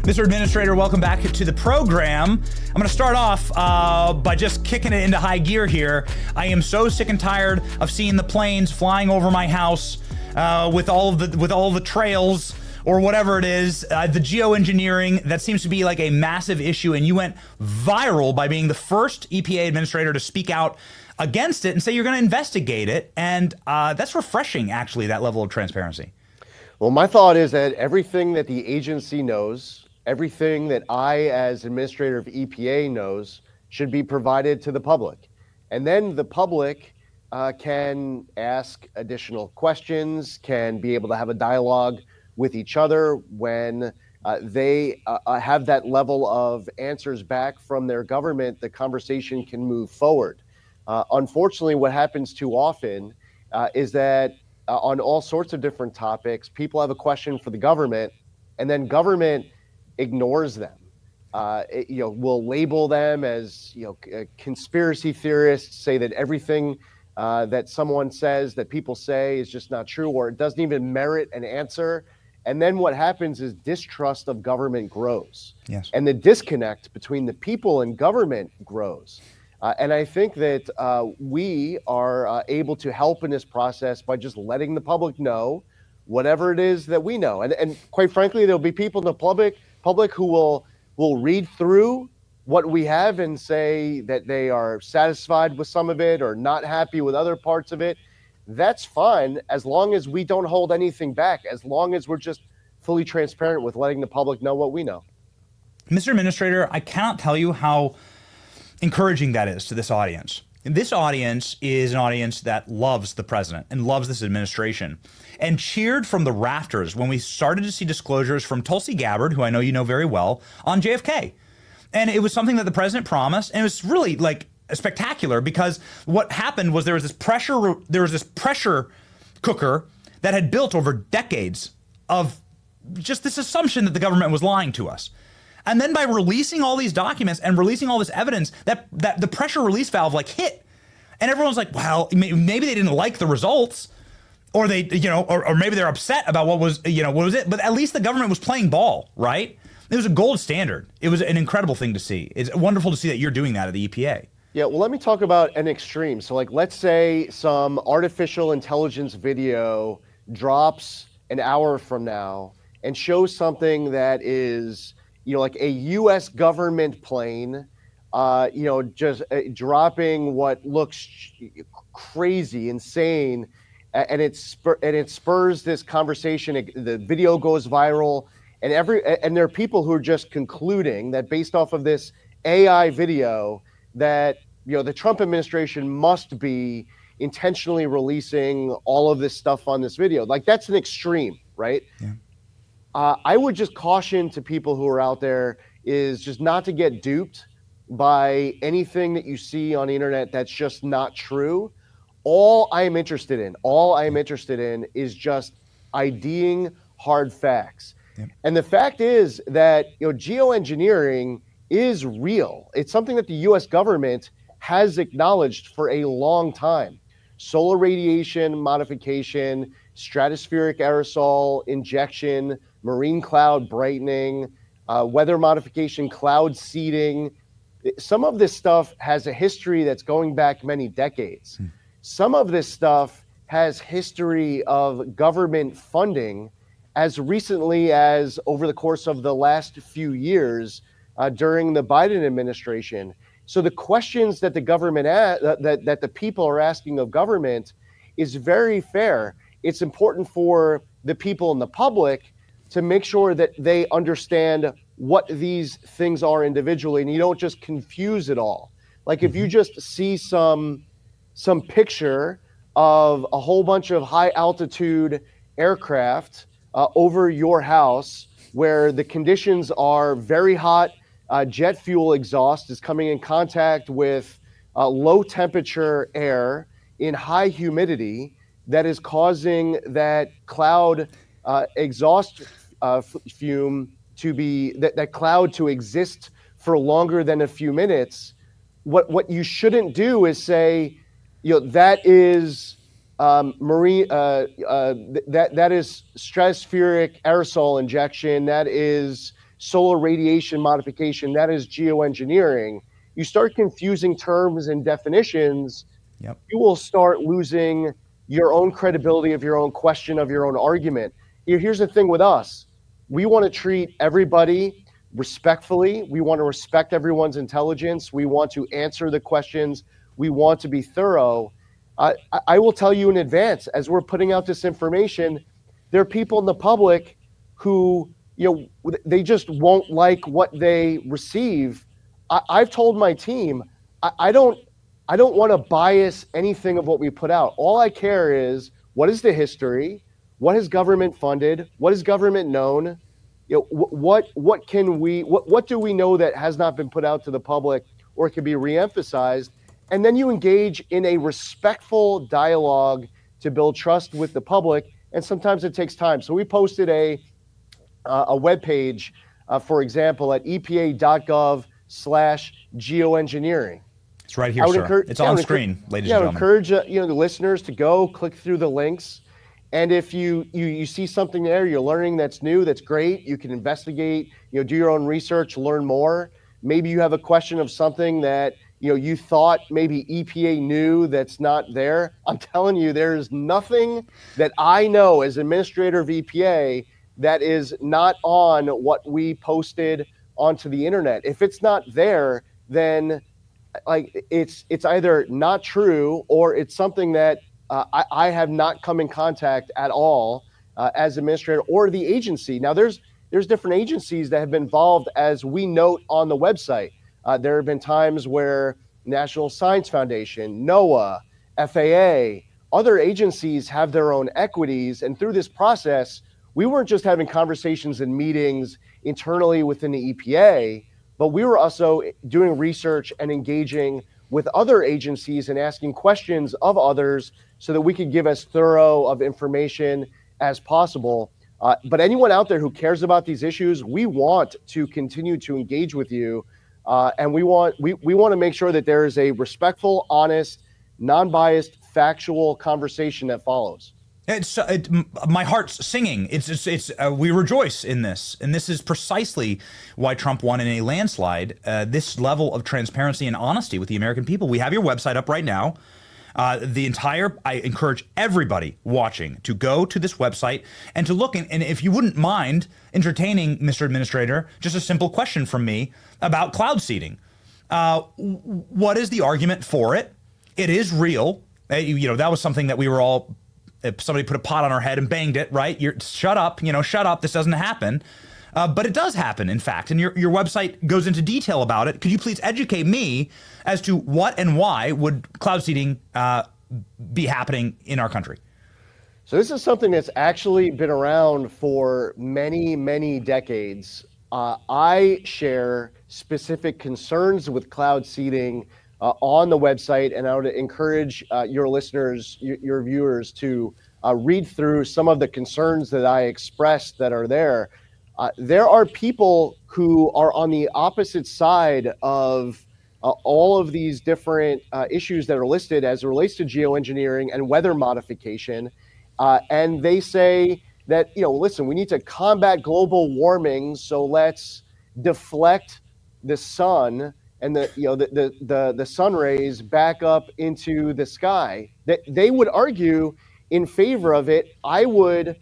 Mr. Administrator, welcome back to the program. I'm going to start off by just kicking it into high gear here. I am so sick and tired of seeing the planes flying over my house with all the trails or whatever it is, the geoengineering. That seems to be like a massive issue, and you went viral by being the first EPA administrator to speak out against it and say you're going to investigate it. And that's refreshing, actually, that level of transparency. Well, my thought is that everything that the agency knows, everything that I, as administrator of EPA, knows should be provided to the public. And then the public can ask additional questions, can be able to have a dialogue with each other when they have that level of answers back from their government. The conversation can move forward. Unfortunately, what happens too often is that on all sorts of different topics, people have a question for the government, and then government ignores them. We'll label them as conspiracy theorists, say that everything that someone says, that people say, is just not true, or it doesn't even merit an answer. And then what happens is distrust of government grows. Yes. And the disconnect between the people and government grows. And I think that we are able to help in this process by just letting the public know whatever it is that we know. And quite frankly, there'll be people in the public who will read through what we have and say that they are satisfied with some of it or not happy with other parts of it. That's fine, as long as we don't hold anything back, as long as we're just fully transparent with letting the public know what we know. Mr. Administrator, I cannot tell you how encouraging that is to this audience. This audience is an audience that loves the president and loves this administration and cheered from the rafters when we started to see disclosures from Tulsi Gabbard, who I know you know very well, on JFK. And it was something that the president promised, and it was really like spectacular, because what happened was there was this pressure cooker that had built over decades of just this assumption that the government was lying to us. And then by releasing all these documents and releasing all this evidence, that the pressure release valve like hit, and everyone's like, well, maybe they didn't like the results, or they, or maybe they're upset about what was it. But at least the government was playing ball, right? It was a gold standard. It was an incredible thing to see. It's wonderful to see that you're doing that at the EPA. Yeah, well, let me talk about an extreme. So like, let's say some artificial intelligence video drops an hour from now and shows something that is, like a U.S. government plane, just dropping what looks crazy, insane, and it spurs this conversation. The video goes viral, and there are people who are just concluding that based off of this AI video that the Trump administration must be intentionally releasing all of this stuff on this video. Like, that's an extreme, right? Yeah. I would just caution to people who are out there is just not to get duped by anything that you see on the internet that's just not true. All I am interested in is just IDing hard facts. Yep. And the fact is that geoengineering is real. It's something that the US government has acknowledged for a long time. Solar radiation modification, stratospheric aerosol injection, marine cloud brightening, weather modification, cloud seeding. Some of this stuff has a history that's going back many decades. Some of this stuff has history of government funding as recently as over the course of the last few years during the Biden administration. So the questions that the government that the people are asking of government is very fair. It's important for the people in the public to make sure that they understand what these things are individually, and you don't just confuse it all. Like if you just see some picture of a whole bunch of high altitude aircraft over your house where the conditions are very hot, jet fuel exhaust is coming in contact with low temperature air in high humidity that is causing that cloud exhaust fume to be that cloud to exist for longer than a few minutes, what you shouldn't do is say, that is marine that is stratospheric aerosol injection, that is solar radiation modification, that is geoengineering. You start confusing terms and definitions, Yep. you will start losing your own credibility of your own question, of your own argument. Here's the thing with us. We want to treat everybody respectfully. We want to respect everyone's intelligence. We want to answer the questions. We want to be thorough. I will tell you in advance, as we're putting out this information, there are people in the public who, they just won't like what they receive. I've told my team, I don't want to bias anything of what we put out. All I care is, what is the history? What is government funded? What is government known? What do we know that has not been put out to the public or can be reemphasized? And then you engage in a respectful dialogue to build trust with the public. And sometimes it takes time. So we posted a webpage, for example, at epa.gov/geoengineering. It's right here, sir. It's on screen, ladies and gentlemen. Encourage the listeners to go click through the links. And if you see something there, you're learning that's new, that's great. You can investigate, do your own research, learn more. Maybe you have a question of something that you thought maybe EPA knew that's not there. I'm telling you, there's nothing that I know as administrator of EPA that is not on what we posted onto the internet. If it's not there, then it's either not true or it's something that I have not come in contact at all as administrator or the agency. Now there's different agencies that have been involved, as we note on the website. There have been times where National Science Foundation, NOAA, FAA, other agencies have their own equities. And through this process, we weren't just having conversations and meetings internally within the EPA, but we were also doing research and engaging with other agencies and asking questions of others so that we could give as thorough of information as possible. But anyone out there who cares about these issues, we want to continue to engage with you. And we want to make sure that there is a respectful, honest, non-biased, factual conversation that follows. My heart's singing. We rejoice in this, and this is precisely why Trump won in a landslide. This level of transparency and honesty with the American people. We have your website up right now. I encourage everybody watching to go to this website and to look. And if you wouldn't mind entertaining, Mr. Administrator, just a simple question from me about cloud seeding. What is the argument for it? It is real. That was something that we were all. If somebody put a pot on our head and banged it, right? Shut up, shut up. This doesn't happen. But it does happen, in fact. And your website goes into detail about it. Could you please educate me as to what and why would cloud seeding be happening in our country? So this is something that's actually been around for many, many decades. I share specific concerns with cloud seeding on the website, and I would encourage your listeners, your viewers, to read through some of the concerns that I expressed that are there. There are people who are on the opposite side of all of these different issues that are listed as it relates to geoengineering and weather modification, and they say that, listen, we need to combat global warming, so let's deflect the sun and the sun rays back up into the sky. That they would argue in favor of it. I would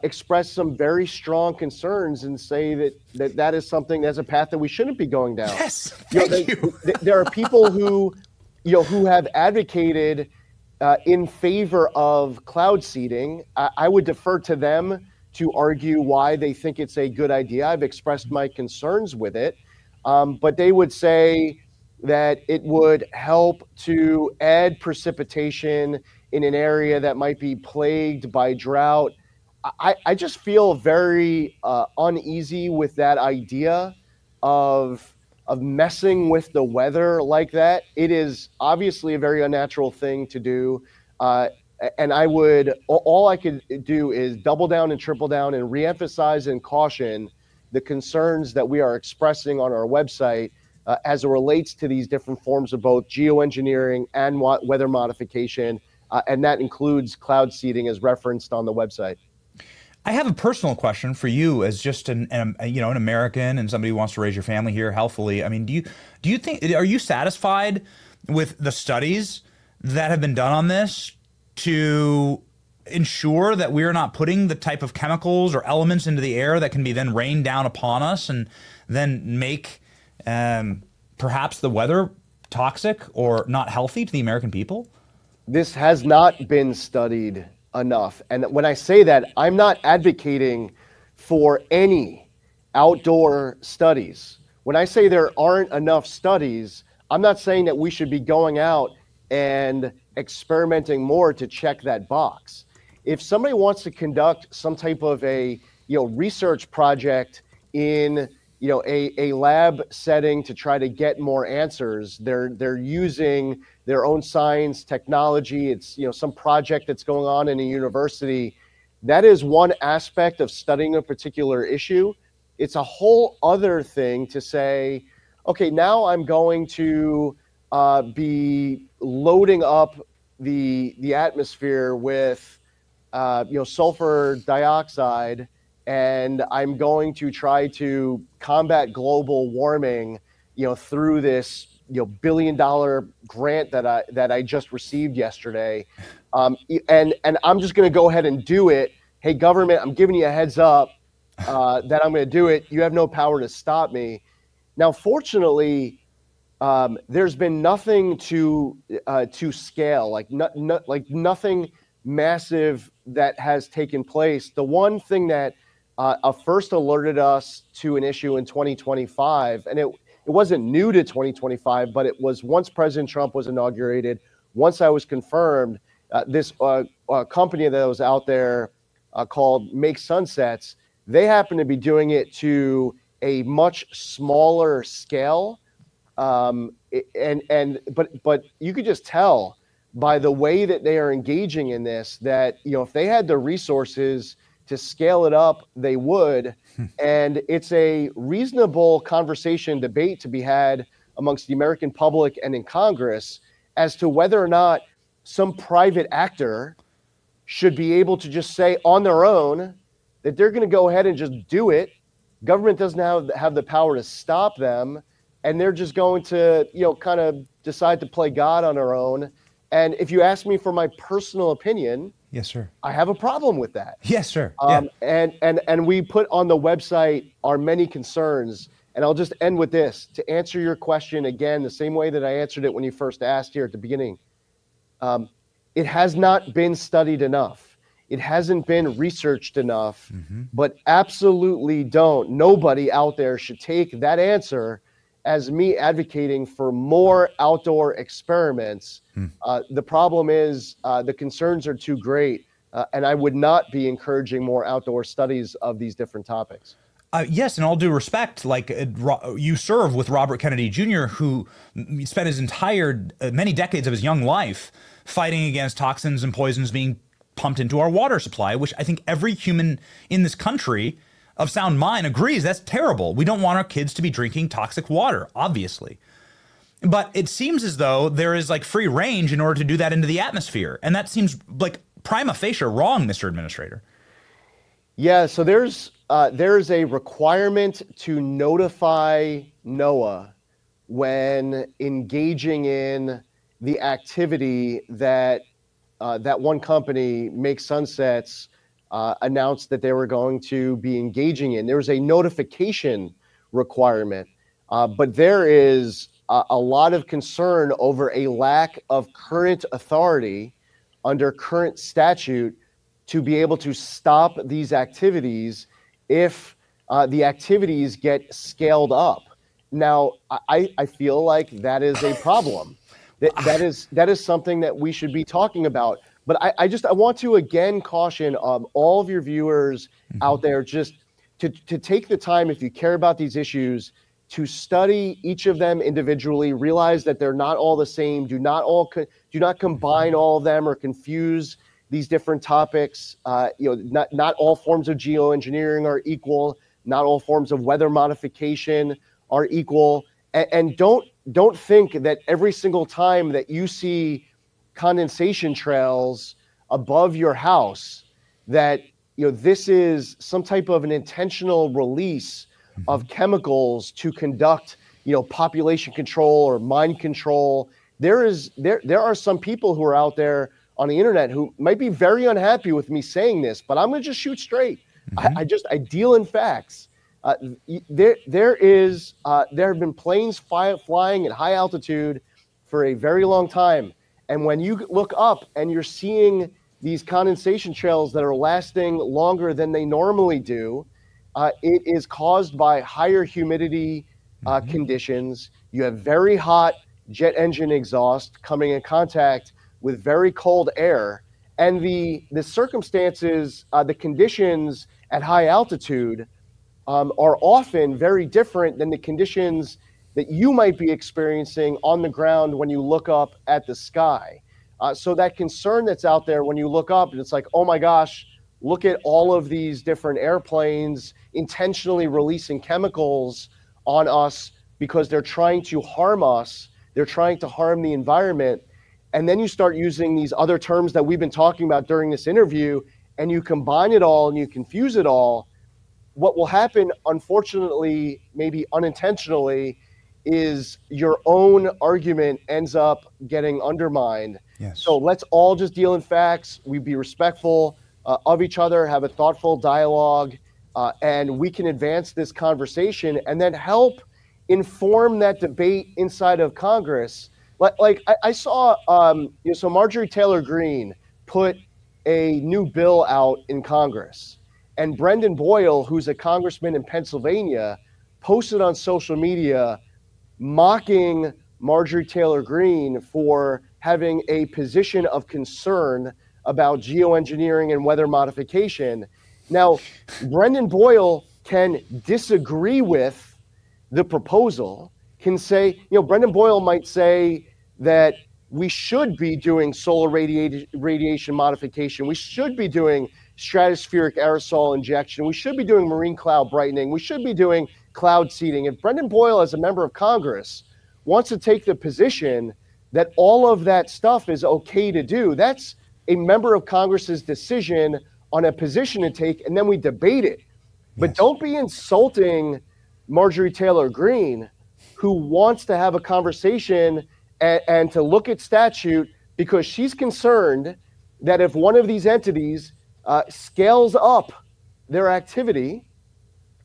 express some very strong concerns and say that is something, that's a path that we shouldn't be going down. Yes, thank you. There are people who have advocated in favor of cloud seeding. I would defer to them to argue why they think it's a good idea. I've expressed my concerns with it. But they would say that it would help to add precipitation in an area that might be plagued by drought. I just feel very uneasy with that idea of messing with the weather like that. It is obviously a very unnatural thing to do. And I would, all I could do is double down and triple down and reemphasize and caution the concerns that we are expressing on our website as it relates to these different forms of both geoengineering and weather modification. And that includes cloud seeding as referenced on the website. I have a personal question for you as just an American and somebody who wants to raise your family here healthfully. I mean, do you think, are you satisfied with the studies that have been done on this to ensure that we are not putting the type of chemicals or elements into the air that can be then rained down upon us and then make perhaps the weather toxic or not healthy to the American people? This has not been studied enough. And when I say that, I'm not advocating for any outdoor studies. When I say there aren't enough studies, I'm not saying that we should be going out and experimenting more to check that box. If somebody wants to conduct some type of a research project in a lab setting to try to get more answers, they're using their own science technology. It's some project that's going on in a university. That is one aspect of studying a particular issue. It's a whole other thing to say, okay, now I'm going to be loading up the atmosphere with sulfur dioxide, and I'm going to try to combat global warming through this billion-dollar grant that I just received yesterday, and I'm just going to go ahead and do it. Hey, government, I'm giving you a heads up that I'm going to do it. You have no power to stop me. Now, fortunately, there's been nothing to scale, like nothing massive that has taken place. The one thing that first alerted us to an issue in 2025, and it wasn't new to 2025, but it was once President Trump was inaugurated, once I was confirmed, this company that was out there called Make Sunsets, they happen to be doing it to a much smaller scale. But you could just tell by the way that they are engaging in this that if they had the resources to scale it up, they would. And it's a reasonable conversation, debate to be had amongst the American public and in Congress as to whether or not some private actor should be able to just say on their own that they're going to go ahead and just do it. Government doesn't have the power to stop them, and they're just going to kind of decide to play God on their own. And if you ask me for my personal opinion, yes, sir, I have a problem with that. Yes, sir. And we put on the website our many concerns. And I'll just end with this to answer your question again, the same way that I answered it when you first asked here at the beginning. It has not been studied enough. It hasn't been researched enough, but absolutely nobody out there should take that answer as me advocating for more outdoor experiments. The problem is the concerns are too great, and I would not be encouraging more outdoor studies of these different topics. Yes, in all due respect, like you serve with Robert Kennedy Jr., who spent his entire many decades of his young life fighting against toxins and poisons being pumped into our water supply, which I think every human in this country of sound mind agrees that's terrible. We don't want our kids to be drinking toxic water, obviously. But it seems as though there is like free range in order to do that into the atmosphere. And that seems like prima facie wrong, Mr. Administrator. Yeah, so there's a requirement to notify NOAA when engaging in the activity that that one company, Make Sunsets, announced that they were going to be engaging in. There was a notification requirement, but there is a lot of concern over a lack of current authority under current statute to be able to stop these activities if the activities get scaled up. Now, I feel like that is a problem. That is something that we should be talking about. But I want to again caution all of your viewers out there just to take the time, if you care about these issues, to study each of them individually. Realize that they're not all the same. Do not combine all of them or confuse these different topics. Not all forms of geoengineering are equal. Not all forms of weather modification are equal. And don't think that every single time that you see condensation trails above your house, that this is some type of an intentional release of chemicals to conduct population control or mind control. There are some people who are out there on the internet who might be very unhappy with me saying this, but I'm going to just shoot straight. I deal in facts. There have been planes flying at high altitude for a very long time. And when you look up and you're seeing these condensation trails that are lasting longer than they normally do, it is caused by higher humidity conditions. You have very hot jet engine exhaust coming in contact with very cold air. And the circumstances, the conditions at high altitude are often very different than the conditions that you might be experiencing on the ground when you look up at the sky. So that concern that's out there when you look up and it's like, oh my gosh, look at all of these different airplanes intentionally releasing chemicals on us because they're trying to harm us. They're trying to harm the environment. And then you start using these other terms that we've been talking about during this interview, and you combine it all and you confuse it all. What will happen, unfortunately, maybe unintentionally, is your own argument ends up getting undermined. Yes. So let's all just deal in facts. We be respectful of each other, have a thoughtful dialogue, and we can advance this conversation and then help inform that debate inside of Congress. Like I saw, so Marjorie Taylor Greene put a new bill out in Congress, and Brendan Boyle, who's a congressman in Pennsylvania, posted on social media mocking Marjorie Taylor Greene for having a position of concern about geoengineering and weather modification. Now, Brendan Boyle can disagree with the proposal, can say, Brendan Boyle might say that we should be doing solar radiation modification. We should be doing stratospheric aerosol injection. We should be doing marine cloud brightening. We should be doing cloud seeding. If Brendan Boyle, as a member of Congress, wants to take the position that all of that stuff is okay to do, that's a member of Congress's decision on a position to take, and then we debate it. But Yes. Don't be insulting Marjorie Taylor Greene, who wants to have a conversation and to look at statute, because she's concerned that if one of these entities scales up their activity,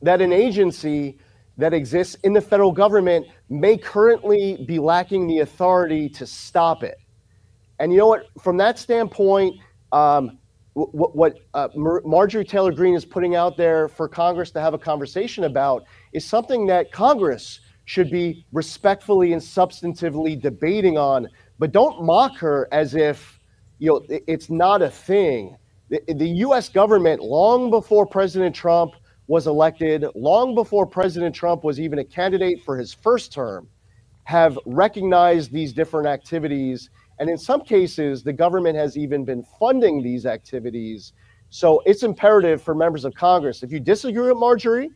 that an agency that exists in the federal government may currently be lacking the authority to stop it. And you know what? From that standpoint, what Marjorie Taylor Greene is putting out there for Congress to have a conversation about is something that Congress should be respectfully and substantively debating on. But don't mock her as if it's not a thing. The U.S. government, long before President Trump was elected, long before President Trump was even a candidate for his first term, have recognized these different activities. And in some cases, the government has even been funding these activities. So it's imperative for members of Congress. If you disagree with Marjorie,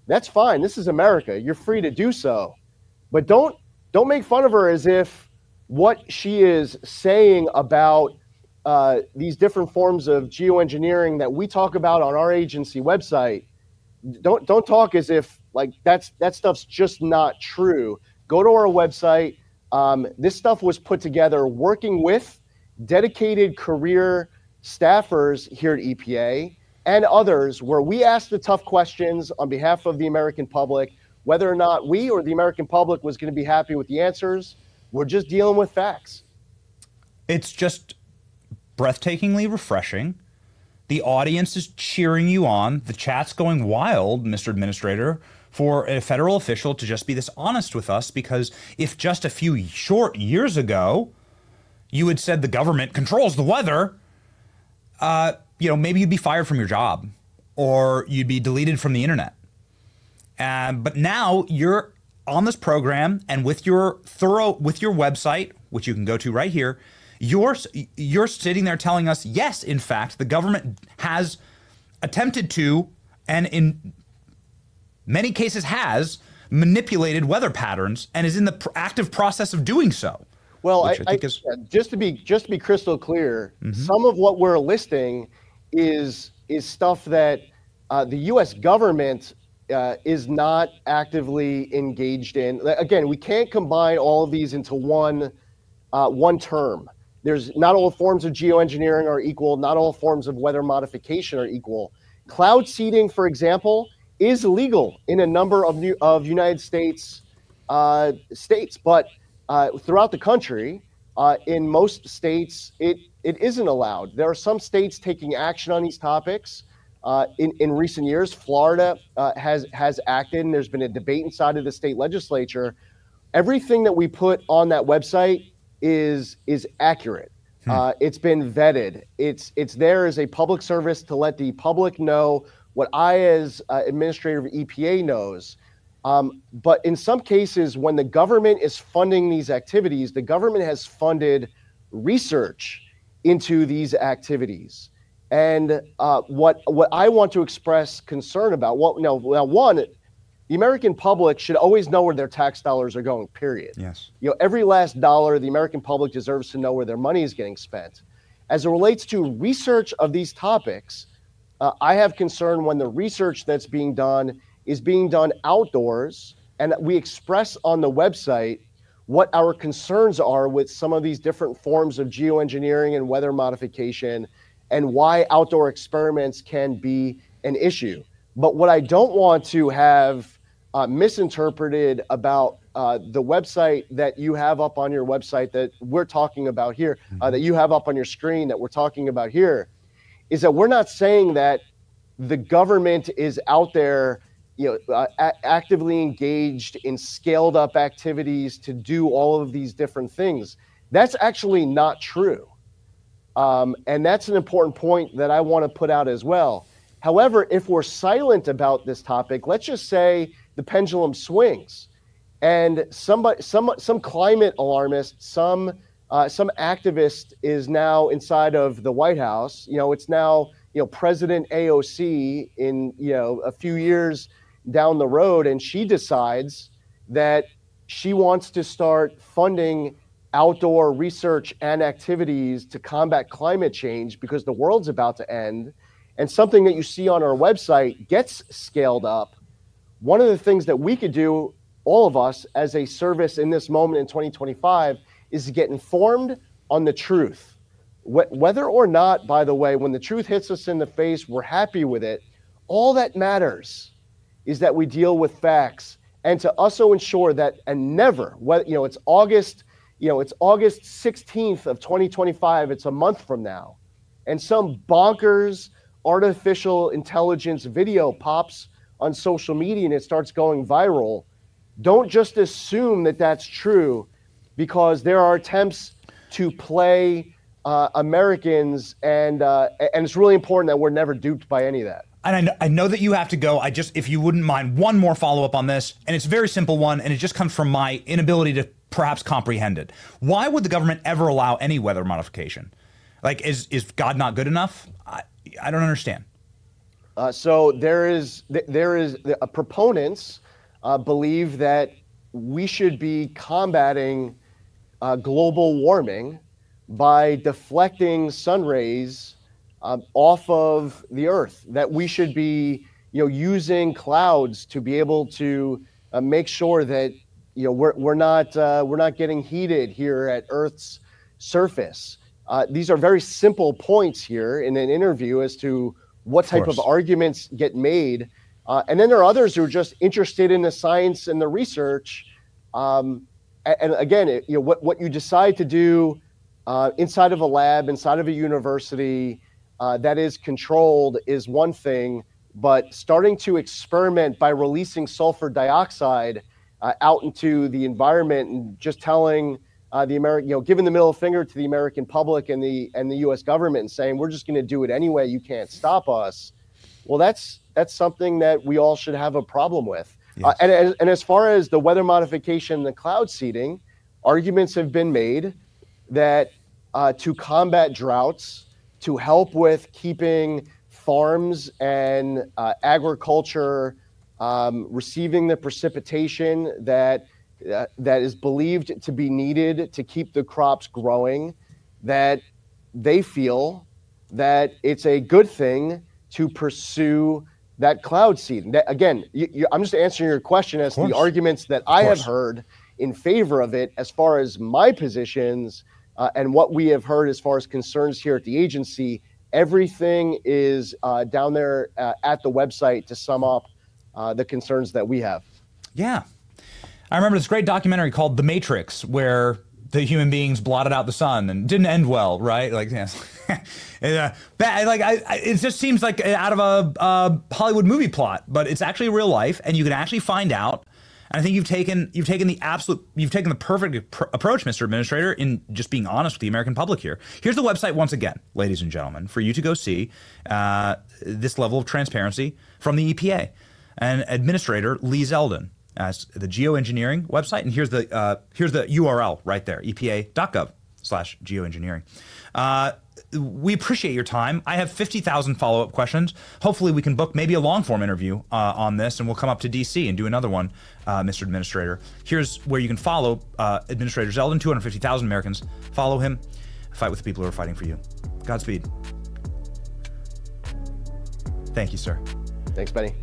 that's fine. This is America. You're free to do so. But don't make fun of her as if what she is saying about these different forms of geoengineering that we talk about on our agency website, don't talk as if like that stuff's just not true. Go to our website. This stuff was put together working with dedicated career staffers here at EPA and others, where we asked the tough questions on behalf of the American public. Whether or not we or the American public was going to be happy with the answers, we're just dealing with facts. It's just breathtakingly refreshing. The audience is cheering you on. The chat's going wild, Mr. Administrator, for a federal official to just be this honest with us, because if just a few short years ago you had said the government controls the weather, maybe you'd be fired from your job or you'd be deleted from the internet. But now you're on this program, and with your website, which you can go to right here, You're sitting there telling us, yes, in fact, the government has attempted to, and in many cases has, manipulated weather patterns and is in the active process of doing so. Well, I think is just to be crystal clear, some of what we're listing is stuff that the U.S. government is not actively engaged in. Again, we can't combine all of these into one term. There's not all forms of geoengineering are equal. Not all forms of weather modification are equal. Cloud seeding, for example, is legal in a number of United States states, but throughout the country, in most states, it isn't allowed. There are some states taking action on these topics. In recent years, Florida has acted, and there's been a debate inside of the state legislature. Everything that we put on that website is accurate. It's been vetted. It's there as a public service to let the public know what I, as administrator of EPA, knows. But in some cases, when the government is funding these activities, the government has funded research into these activities. And what I want to express concern about, one, the American public should always know where their tax dollars are going, period. Yes. Every last dollar, the American public deserves to know where their money is getting spent. As it relates to research of these topics, I have concern when the research that's being done is being done outdoors, and we express on the website what our concerns are with some of these different forms of geoengineering and weather modification, and why outdoor experiments can be an issue. But what I don't want to have misinterpreted about the website that you have up on your website that we're talking about here, that you have up on your screen that we're talking about here, is that we're not saying that the government is out there actively engaged in scaled up activities to do all of these different things. That's actually not true. And that's an important point that I want to put out as well. However, if we're silent about this topic, let's just say the pendulum swings and some climate alarmist, some activist is now inside of the White House. It's now, President AOC in, a few years down the road, and she decides that she wants to start funding outdoor research and activities to combat climate change because the world's about to end, and something that you see on our website gets scaled up. One of the things that we could do, all of us as a service in this moment in 2025, is to get informed on the truth. Whether or not, by the way, when the truth hits us in the face, we're happy with it. All that matters is that we deal with facts, and to also ensure that, and never, it's August 16th of 2025, it's a month from now, and some bonkers artificial intelligence video pops on social media and it starts going viral. Don't just assume that that's true, because there are attempts to play Americans, and it's really important that we're never duped by any of that. And I know that you have to go. If you wouldn't mind, one more follow-up on this, and it's a very simple one, and it just comes from my inability to perhaps comprehend it. Why would the government ever allow any weather modification? Like, is God not good enough? I don't understand. So there is proponents believe that we should be combating global warming by deflecting sun rays off of the Earth. That we should be, using clouds to be able to make sure that we're not getting heated here at Earth's surface. These are very simple points here in an interview as to what type of arguments get made. And then there are others who are just interested in the science and the research. And again, what you decide to do inside of a lab, inside of a university that is controlled is one thing, but starting to experiment by releasing sulfur dioxide out into the environment and just telling giving the middle finger to the American public and the U.S. government and saying, we're just going to do it anyway, you can't stop us. Well, that's something that we all should have a problem with. Yes. And as far as the weather modification and the cloud seeding, arguments have been made that to combat droughts, to help with keeping farms and agriculture receiving the precipitation that is believed to be needed to keep the crops growing, that they feel that it's a good thing to pursue that cloud seed. That, again, I'm just answering your question as to the arguments that I have heard in favor of it, as far as my positions and what we have heard as far as concerns here at the agency. Everything is down there at the website to sum up the concerns that we have. Yeah. I remember this great documentary called The Matrix, where the human beings blotted out the sun and didn't end well, right? Like, yes. It just seems like out of a Hollywood movie plot, but it's actually real life, and you can actually find out. And I think you've taken the perfect approach, Mr. Administrator, in just being honest with the American public here. Here's the website once again, ladies and gentlemen, for you to go see this level of transparency from the EPA and Administrator Lee Zeldin. As the geoengineering website, and here's the URL right there, epa.gov/geoengineering. We appreciate your time. I have 50,000 follow-up questions. Hopefully we can book maybe a long-form interview on this, and we'll come up to DC and do another one, Mr. Administrator. Here's where you can follow Administrator Zeldin. 250,000 Americans follow him. Fight with the people who are fighting for you. Godspeed. Thank you, sir. Thanks, Benny.